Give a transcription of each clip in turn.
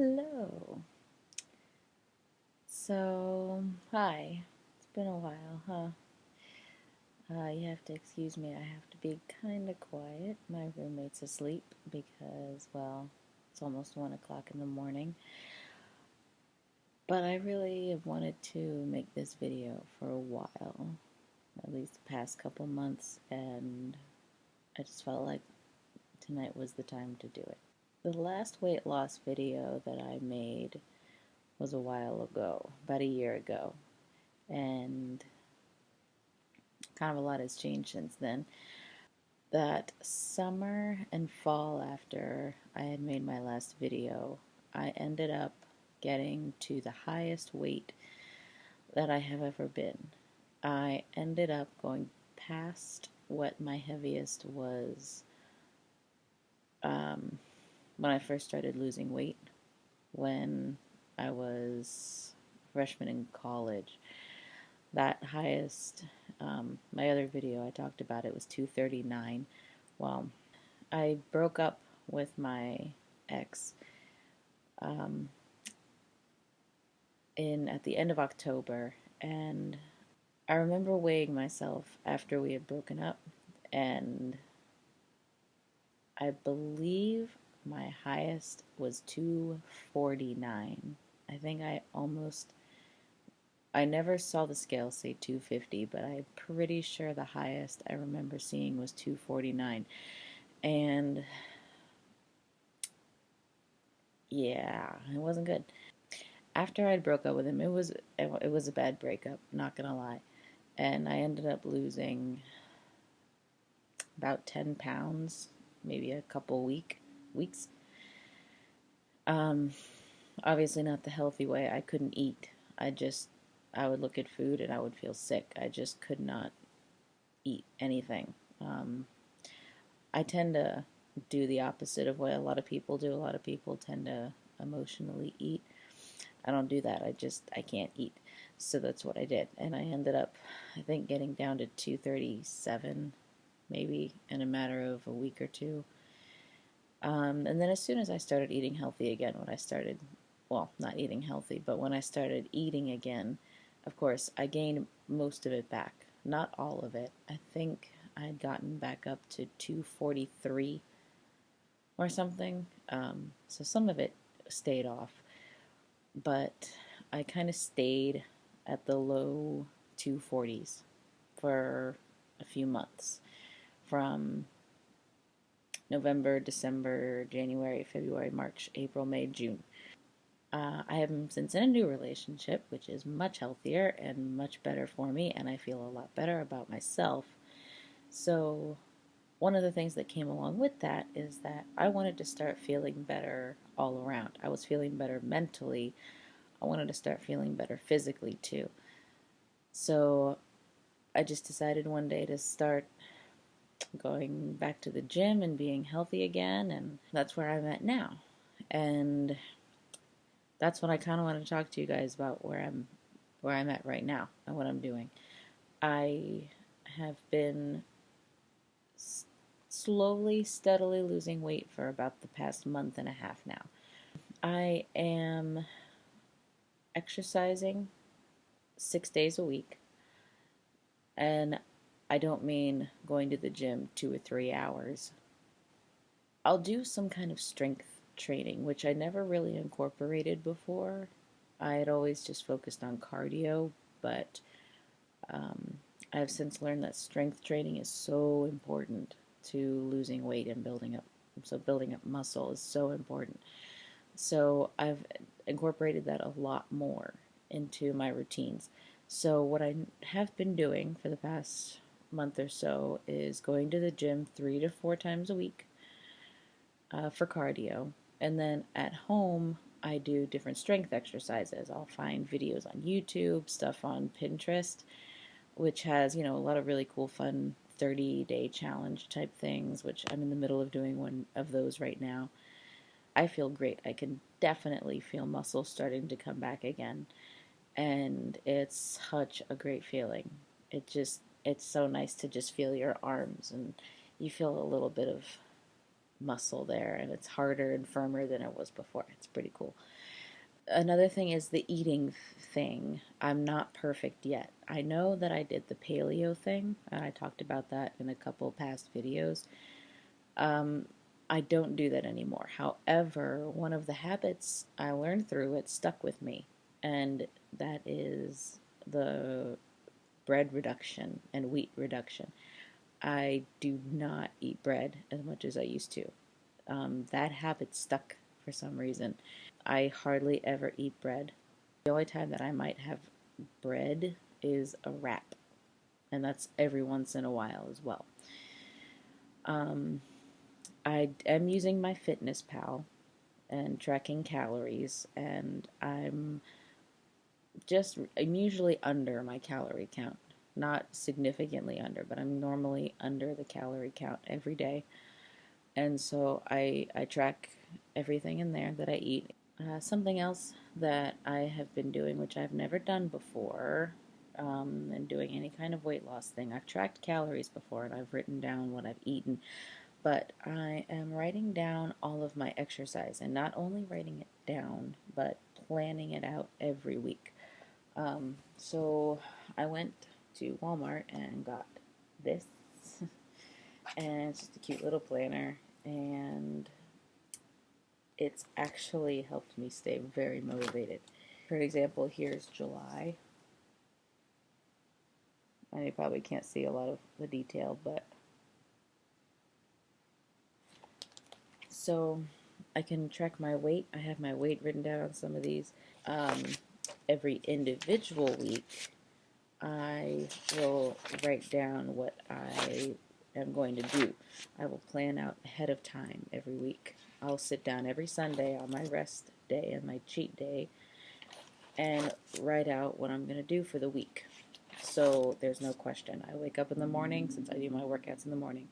Hello. So, hi. It's been a while, huh? You have to excuse me. I have to be kind of quiet. My roommate's asleep because, well, it's almost 1 o'clock in the morning. But I really have wanted to make this video for a while, at least the past couple months, and I just felt like tonight was the time to do it. The last weight loss video that I made was a while ago, about a year ago, and kind of a lot has changed since then. That summer and fall after I had made my last video, I ended up getting to the highest weight that I have ever been. I ended up going past what my heaviest was when I first started losing weight, when I was a freshman in college. That highest, my other video I talked about it was 239. Well, I broke up with my ex in at the end of October, and I remember weighing myself after we had broken up, and I believe my highest was 249. I think I never saw the scale say 250, but I'm pretty sure the highest I remember seeing was 249. And yeah, it wasn't good. After I broke up with him, it was a bad breakup, not gonna lie. And I ended up losing about 10 pounds, maybe a couple weeks. Um, Obviously not the healthy way. I couldn't eat. I would look at food and I would feel sick. I just could not eat anything. I tend to do the opposite of what a lot of people do. A lot of people tend to emotionally eat. I don't do that. I can't eat. So that's what I did. And I ended up, I think, getting down to 237 maybe in a matter of a week or two. And then as soon as I started eating healthy again, well, not eating healthy, but when I started eating again, of course, I gained most of it back. Not all of it. I think I had gotten back up to 243 or something. So some of it stayed off, but I kind of stayed at the low 240s for a few months, from November, December, January, February, March, April, May, June. I am since in a new relationship, which is much healthier and much better for me, and I feel a lot better about myself. So, one of the things that came along with that is that I wanted to start feeling better all around. I was feeling better mentally. I wanted to start feeling better physically too. So, I just decided one day to start going back to the gym and being healthy again, and that's where I'm at now. And that's what I kind of want to talk to you guys about, where I'm at right now and what I'm doing. I have been slowly, steadily losing weight for about the past month and a half now. I am exercising 6 days a week, and I don't mean going to the gym 2 or 3 hours. I'll do some kind of strength training, which I never really incorporated before. I had always just focused on cardio, but I've since learned that strength training is so important to losing weight and building up. So building up muscle is so important. So I've incorporated that a lot more into my routines. So what I have been doing for the past month or so is going to the gym 3 to 4 times a week for cardio. And then at home, I do different strength exercises. I'll find videos on YouTube, stuff on Pinterest, which has, a lot of really cool, fun 30-day challenge type things, which I'm in the middle of doing one of those right now. I feel great. I can definitely feel muscle starting to come back again. And it's such a great feeling. It's so nice to just feel your arms, and you feel a little bit of muscle there, and it's harder and firmer than it was before. It's pretty cool. Another thing is the eating thing. I'm not perfect yet. I know that I did the paleo thing, and I talked about that in a couple past videos. Um, I don't do that anymore. However, one of the habits I learned through it stuck with me, and that is the bread reduction and wheat reduction. I do not eat bread as much as I used to. That habit stuck for some reason. I hardly ever eat bread. The only time that I might have bread is a wrap, and that's every once in a while as well. Um, I am using my Fitness Pal and tracking calories, and I'm usually under my calorie count. Not significantly under, but I'm normally under the calorie count every day. And so I track everything in there that I eat. Something else that I have been doing, which I've never done before, and doing any kind of weight loss thing. I've tracked calories before and I've written down what I've eaten, but I am writing down all of my exercise, and not only writing it down, but planning it out every week. So I went to Walmart and got this, and it's just a cute little planner, and it's actually helped me stay very motivated. For example, here's July. And you probably can't see a lot of the detail, but so I can track my weight. I have my weight written down on some of these. Um, every individual week, I will write down what I am going to do. I will plan out ahead of time every week. I'll sit down every Sunday on my rest day and my cheat day and write out what I'm going to do for the week. So there's no question. I wake up in the morning, since I do my workouts in the morning,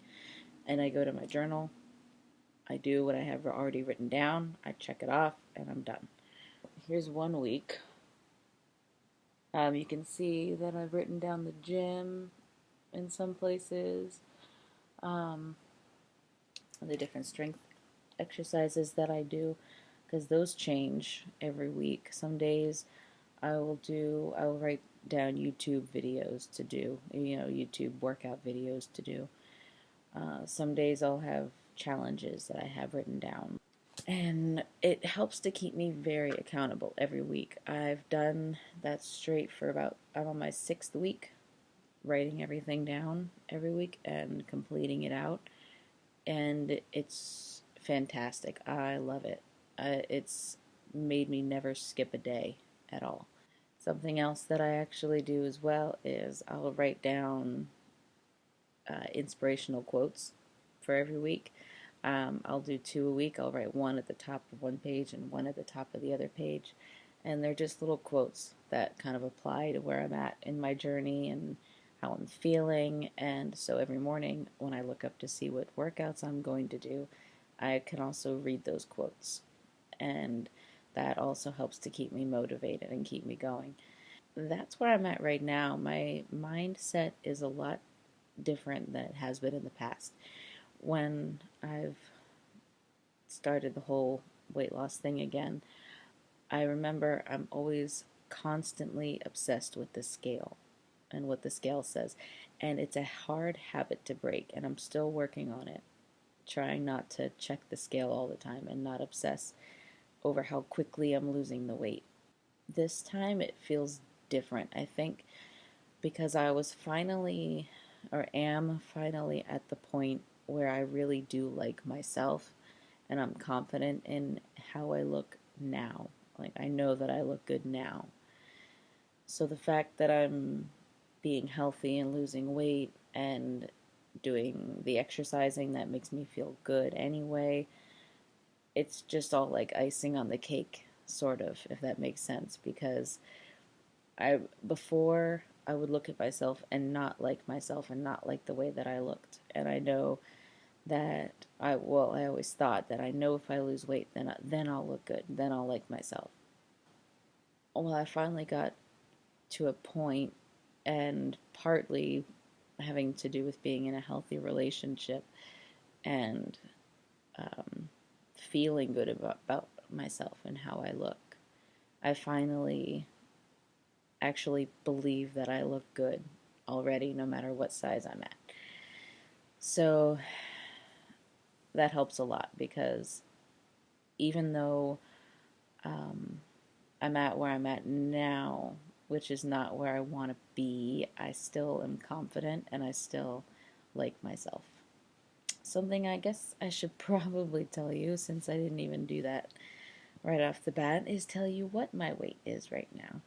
and I go to my journal. I do what I have already written down. I check it off, and I'm done. Here's one week. You can see that I've written down the gym in some places, um, the different strength exercises that I do, because those change every week. Some days I will write down YouTube videos to do, YouTube workout videos to do. Some days I'll have challenges that I have written down. And it helps to keep me very accountable every week. I've done that straight for I'm on my 6th week, writing everything down every week and completing it out. And it's fantastic. I love it. It's made me never skip a day at all. Something else that I actually do as well is I'll write down inspirational quotes for every week. I'll do 2 a week. I'll write one at the top of one page and one at the top of the other page. And they're just little quotes that kind of apply to where I'm at in my journey and how I'm feeling. And so every morning when I look up to see what workouts I'm going to do, I can also read those quotes. And that also helps to keep me motivated and keep me going. That's where I'm at right now. My mindset is a lot different than it has been in the past. When I've started the whole weight loss thing again, I remember I'm always constantly obsessed with the scale and what the scale says. And it's a hard habit to break, and I'm still working on it, trying not to check the scale all the time and not obsess over how quickly I'm losing the weight. This time it feels different, I think, because I was finally, or am finally, at the point where I really do like myself and I'm confident in how I look now. Like, I know that I look good now. So the fact that I'm being healthy and losing weight and doing the exercising that makes me feel good anyway, it's just all like icing on the cake, sort of, if that makes sense, because before I would look at myself and not like myself and not like the way that I looked. And I know that I always thought that I know if I lose weight, then I'll look good, then I'll like myself. Well, I finally got to a point, and partly having to do with being in a healthy relationship and feeling good about myself and how I look. I finally actually believe that I look good already, no matter what size I'm at. So that helps a lot, because even though I'm at where I'm at now, which is not where I want to be, I still am confident and I still like myself. Something I guess I should probably tell you, since I didn't even do that right off the bat, is tell you what my weight is right now.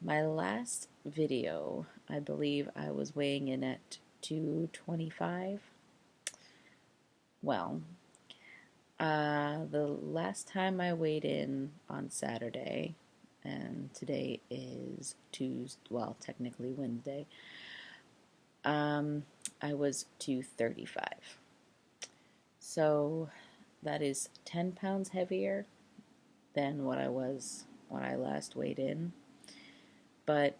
My last video, I believe I was weighing in at 225. Well, the last time I weighed in on Saturday, and today is Tuesday, well, technically Wednesday, I was 235. So that is 10 pounds heavier than what I was when I last weighed in, but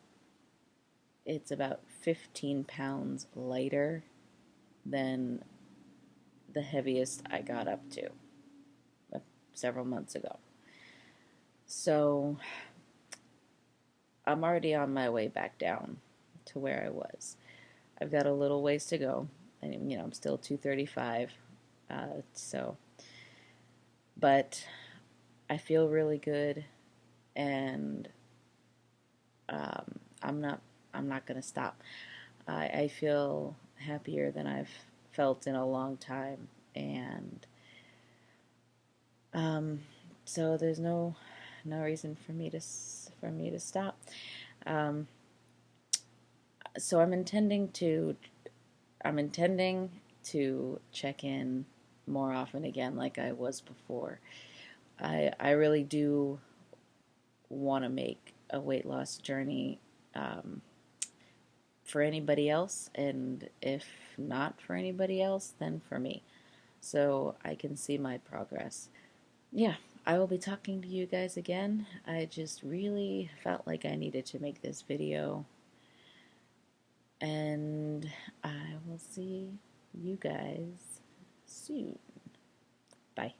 it's about 15 pounds lighter than the heaviest I got up to several months ago. So I'm already on my way back down to where I was. I've got a little ways to go, and I'm still 235. But I feel really good, and I'm not gonna stop. I feel happier than I've felt in a long time, and so there's no reason for me to stop. So I'm intending to check in more often again, like I was before. I really do want to make a weight loss journey for anybody else, and if not for anybody else, then for me, so I can see my progress. Yeah, I will be talking to you guys again. I just really felt like I needed to make this video, and I will see you guys soon. Bye.